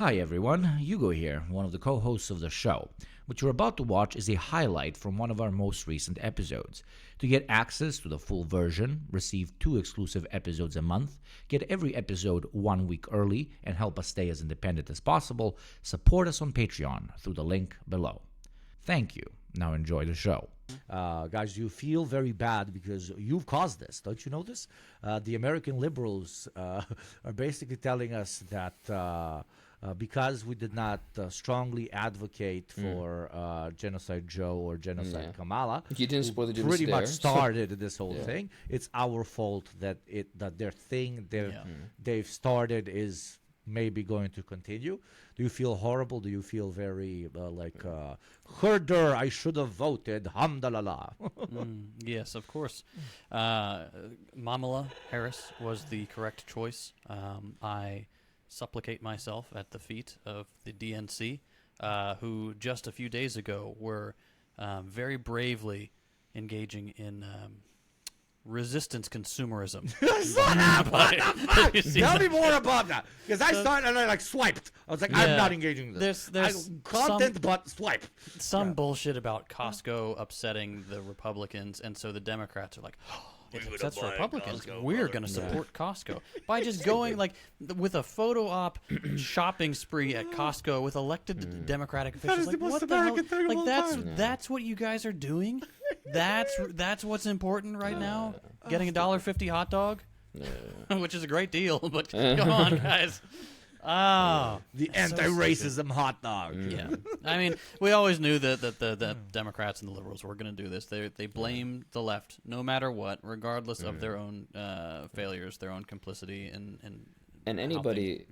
Hi everyone, Hugo here, one of the co-hosts of the show. What you're about to watch is a highlight from one of our most recent episodes. To get access to the full version, receive 2 exclusive episodes a month, get every episode 1 week early, and help us stay as independent as possible, support us on Patreon through the link below. Thank you. Now enjoy the show. Guys, you feel very bad because you've caused this. Don't you know this? The American liberals are basically telling us that because we did not strongly advocate for Genocide Joe or Genocide Kamala, you didn't support the pretty genocide much started this whole thing. It's our fault that their thing they've started is maybe going to continue. Do you feel horrible? Do you feel very herder? I should have voted. Hamdallah. Yes, of course. Kamala Harris was the correct choice. I supplicate myself at the feet of the DNC, who just a few days ago were very bravely engaging in resistance consumerism. Tell me more about that, because I started and I swiped. I was like, I'm not engaging in this. There's content, but swipe. Some bullshit about Costco upsetting the Republicans, and so the Democrats are like, it upsets Republicans. We're going to support Costco by just going with a photo op shopping spree at Costco with elected Democratic officials. That is the most what the hell? American thing of all time. That's what you guys are doing. That's what's important right now. Getting a $1.50 hot dog, which is a great deal. But come on, guys. The anti-racism hot dog. Yeah, I mean, we always knew that the Democrats and the liberals were going to do this. They blame the left no matter what, regardless of their own failures, their own complicity, and anybody.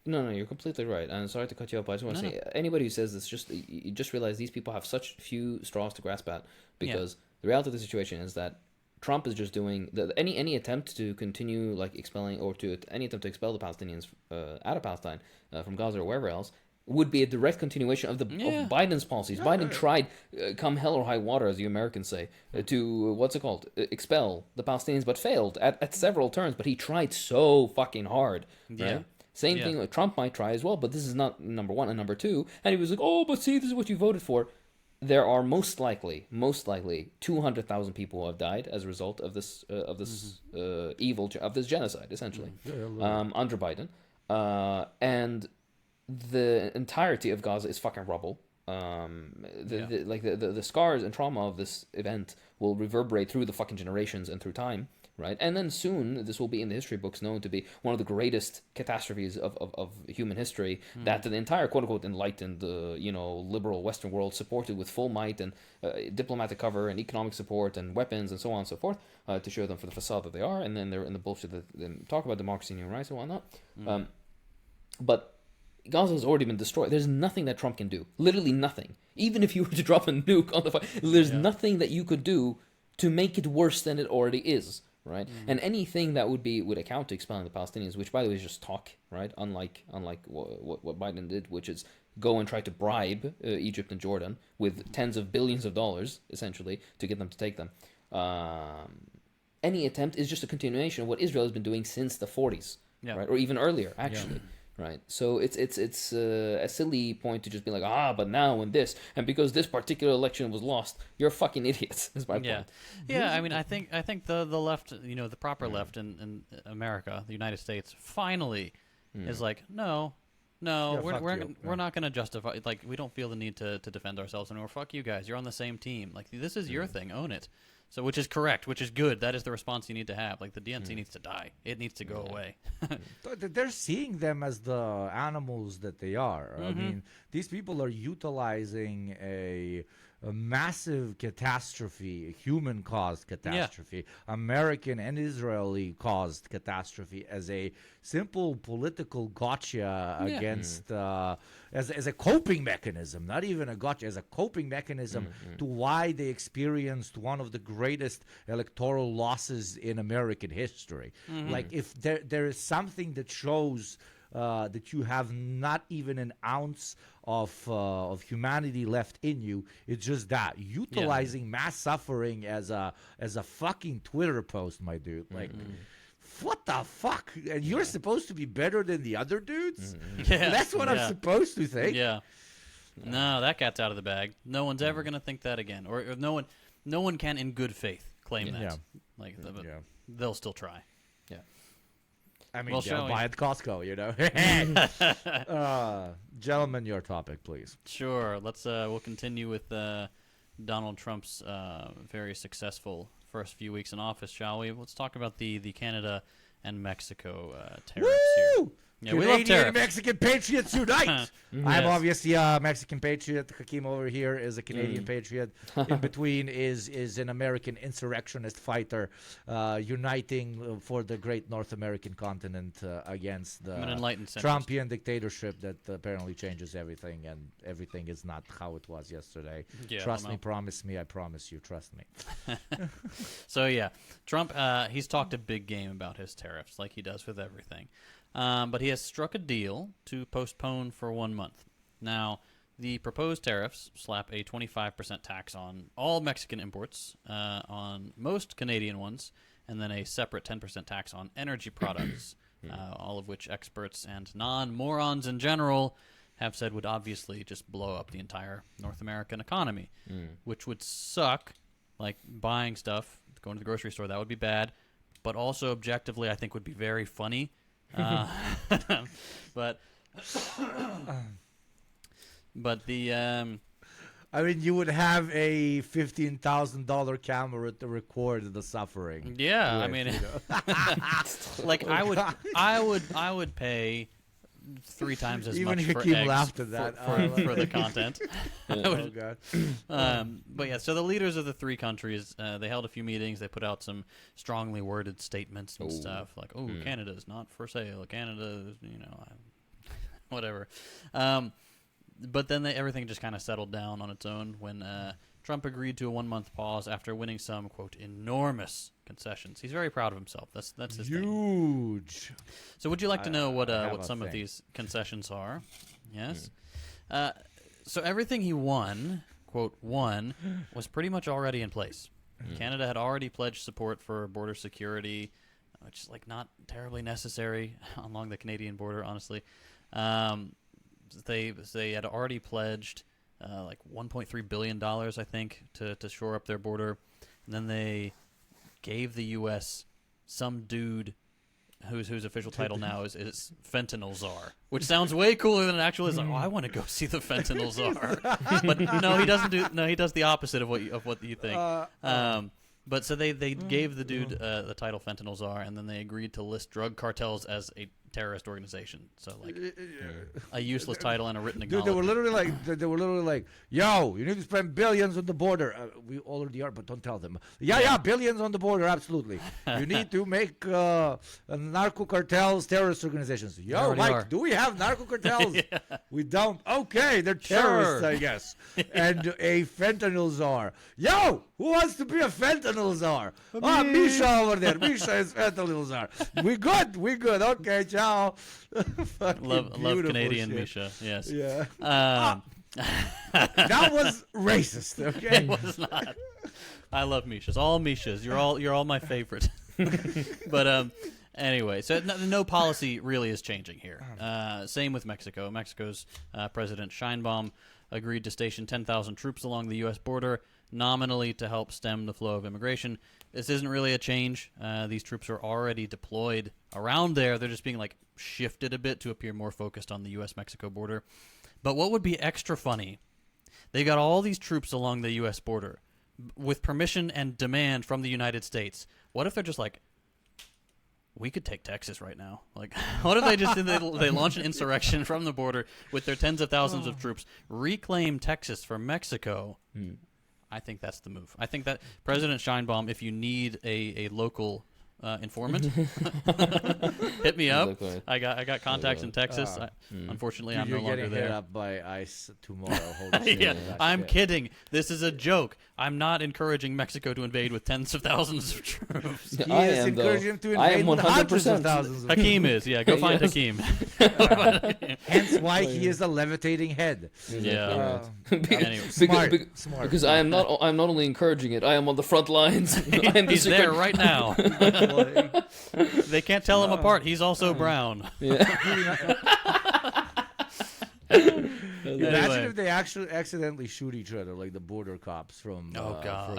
No, you're completely right. I'm sorry to cut you off, but I just want to say anybody who says this, you just realize these people have such few straws to grasp at, because the reality of the situation is that Trump is just doing any attempt to continue expelling any attempt to expel the Palestinians out of Palestine from Gaza or wherever else would be a direct continuation of Biden's policies. Biden tried, come hell or high water, as you Americans say, to expel the Palestinians, but failed at several turns. But he tried so fucking hard. Right? Same thing. Trump might try as well, but this is not number one. And number two, and he was like, "Oh, but see, this is what you voted for." There are most likely 200,000 people who have died as a result of this this genocide, essentially, under Biden, and the entirety of Gaza is fucking rubble. The scars and trauma of this event will reverberate through the fucking generations and through time. Right, and then soon this will be in the history books known to be one of the greatest catastrophes of human history that the entire quote unquote enlightened, liberal Western world supported with full might and diplomatic cover and economic support and weapons and so on and so forth to show them for the facade that they are, and then they're in the bullshit that they talk about democracy and human rights and whatnot. But Gaza has already been destroyed. There's nothing that Trump can do. Literally nothing. Even if you were to drop a nuke on the fire, there's nothing that you could do to make it worse than it already is. Right, and anything that would account to expelling the Palestinians, which by the way is just talk, right? Unlike what Biden did, which is go and try to bribe Egypt and Jordan with tens of billions of dollars, essentially, to get them to take them. Any attempt is just a continuation of what Israel has been doing since the 40s, right, or even earlier, actually. Right, so it's a silly point to just be like, but now and this, and because this particular election was lost, you're fucking idiots. Is my point. Yeah. I mean, I think the left, the proper left in America, the United States, finally is like, no, we're not going to justify. We don't feel the need to defend ourselves anymore. Fuck you guys. You're on the same team. This is your thing. Own it. So, which is correct, which is good. That is the response you need to have. The DNC needs to die. It needs to go away. They're seeing them as the animals that they are. I mean, these people are utilizing a massive catastrophe, a human-caused catastrophe, American and Israeli-caused catastrophe as a simple political gotcha against, as a coping mechanism, not even a gotcha, as a coping mechanism to why they experienced one of the greatest electoral losses in American history. If there is something that shows that you have not even an ounce of humanity left in you, it's just that utilizing mass suffering as a fucking Twitter post, my dude. what the fuck? And you're supposed to be better than the other dudes? Yeah. That's what I'm supposed to think. Yeah. No, that cat's out of the bag. No one's ever going to think that again. Or no one can in good faith claim that. Yeah. Like, they'll still try. Yeah. I mean, buy at Costco, you know. Gentlemen, your topic, please. Sure. We'll continue with Donald Trump's very successful first few weeks in office, shall we? Let's talk about the Canada and Mexico tariffs here. Yeah, we love Canadian tariffs. Mexican patriots unite! I'm obviously a Mexican patriot. Hakeem over here is a Canadian patriot. In between is an American insurrectionist fighter uniting for the great North American continent against the Trumpian dictatorship that apparently changes everything, and everything is not how it was yesterday. Yeah, Trust me, promise me, I promise you, trust me. So, Trump, he's talked a big game about his tariffs, like he does with everything. But he has struck a deal to postpone for 1 month. Now, the proposed tariffs slap a 25% tax on all Mexican imports, on most Canadian ones, and then a separate 10% tax on energy products, all of which experts and non-morons in general have said would obviously just blow up the entire North American economy, which would suck. Like buying stuff, going to the grocery store, that would be bad. But also objectively, I think would be very funny. But the I mean, you would have a $15,000 camera to record the suffering. Yeah, with, I mean, you know. like I would pay 3 times as Even much for Hakeem eggs laughed at that. for the content. Oh God. But yeah, so the leaders of the 3 countries, they held a few meetings. They put out some strongly worded statements and stuff like, "Oh, Canada's not for sale. Canada, whatever." But then everything just kind of settled down on its own when Trump agreed to a 1-month pause after winning some, quote, enormous concessions. He's very proud of himself. That's his thing. Huge. So would you like to know what some of these concessions are? Yes. So everything he won, quote, won, was pretty much already in place. Canada had already pledged support for border security, which is like not terribly necessary along the Canadian border, honestly. They had already pledged like $1.3 billion, I think, to shore up their border. And then they gave the U.S. some dude whose official title now is Fentanyl Czar, which sounds way cooler than it actually is. Like, I want to go see the Fentanyl Czar. But no, he doesn't do. No, he does the opposite of what you think. But so they gave the dude the title Fentanyl Czar, and then they agreed to list drug cartels as a terrorist organization. So like a useless title and a written acknowledgement. Dude, they were literally like, "Yo, you need to spend billions on the border." We already are, but don't tell them. Yeah, billions on the border, absolutely. You need to make narco cartels terrorist organizations. Yo, Mike, do we have narco cartels? We don't. Okay, they're terrorists, I guess. And a fentanyl czar. Yo, who wants to be a fentanyl czar? Misha over there. Misha is fentanyl czar. We good. Okay, ciao. love Canadian shit. Misha. Yes. Yeah. That was racist. Okay. It was not. I love Mishas. All Mishas. You're all my favorite. But anyway, so no policy really is changing here. Same with Mexico. Mexico's President Sheinbaum agreed to station 10,000 troops along the U.S. border, nominally to help stem the flow of immigration. This isn't really a change. These troops are already deployed around there. They're just being like shifted a bit to appear more focused on the U.S.-Mexico border. But what would be extra funny, they got all these troops along the U.S. border with permission and demand from the United States. What if they're just like, we could take Texas right now? Like, what if they just they launch an insurrection from the border with their tens of thousands of troops, reclaim Texas from Mexico? I think that's the move. I think that President Sheinbaum, if you need a local informant, hit me up. I got contacts in Texas. Unfortunately, I'm no longer there. You're getting hit up by ICE tomorrow. I'm kidding. This is a joke. I'm not encouraging Mexico to invade with tens of thousands of troops. He is encouraging him to invade with hundreds of thousands. Hakeem is. Yeah, go find Hakeem. Hence why he is a levitating head. Yeah. Anyway, smart. Because I am not only encouraging it, I am on the front lines. He's there right now. funny. They can't tell him apart. He's also brown. Imagine if they actually accidentally shoot each other, like the border cops from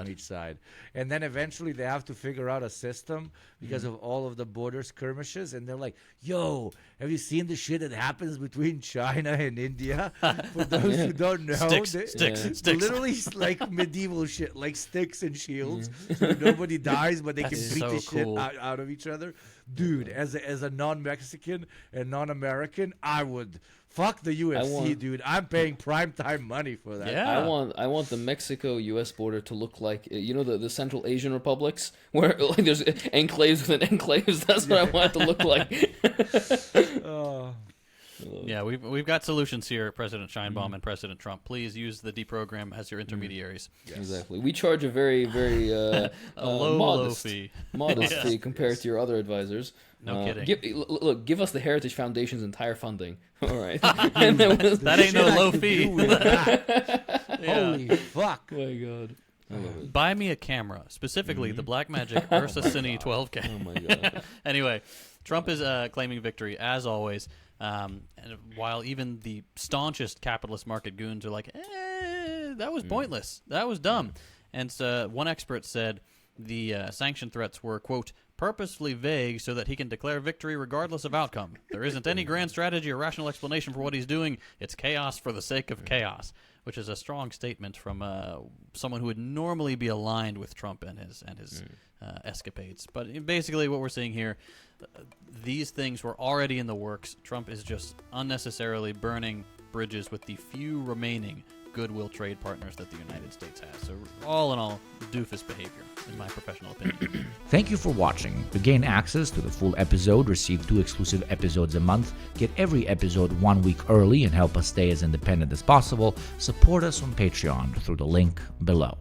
each side, and then eventually they have to figure out a system because of all of the border skirmishes, and they're like, "Yo, have you seen the shit that happens between China and India?" For those who don't know, sticks. Literally like medieval shit, like sticks and shields, so nobody dies, but they can beat the shit out of each other. Dude, as a non-Mexican and non-American, I would. Fuck the UFC, dude. I'm paying primetime money for that. Yeah. I want the Mexico-U.S. border to look like, the Central Asian republics, where like there's enclaves within enclaves. That's what I want it to look like. Yeah, we've got solutions here, President Sheinbaum and President Trump. Please use the Deprogram as your intermediaries. Yes. Exactly. We charge a very, very low fee. Modest fee compared to your other advisors. No kidding. Give us the Heritage Foundation's entire funding. All right. That ain't no low fee. Holy fuck. Oh, my God. Buy me a camera, specifically the Blackmagic Ursa Cine 12K. Oh, my God. Anyway, Trump is claiming victory, as always. And while even the staunchest capitalist market goons are like, that was pointless. That was dumb. And one expert said the sanction threats were, quote, purposefully vague so that he can declare victory regardless of outcome. There isn't any grand strategy or rational explanation for what he's doing. It's chaos for the sake of chaos, which is a strong statement from someone who would normally be aligned with Trump and his escapades. But basically what we're seeing here, these things were already in the works. Trump is just unnecessarily burning bridges with the few remaining goodwill trade partners that the United States has. So all in all, doofus behavior, in my professional opinion. Thank you for watching. To gain access to the full episode, receive 2 exclusive episodes a month, get every episode 1 week early, and help us stay as independent as possible, support us on Patreon through the link below.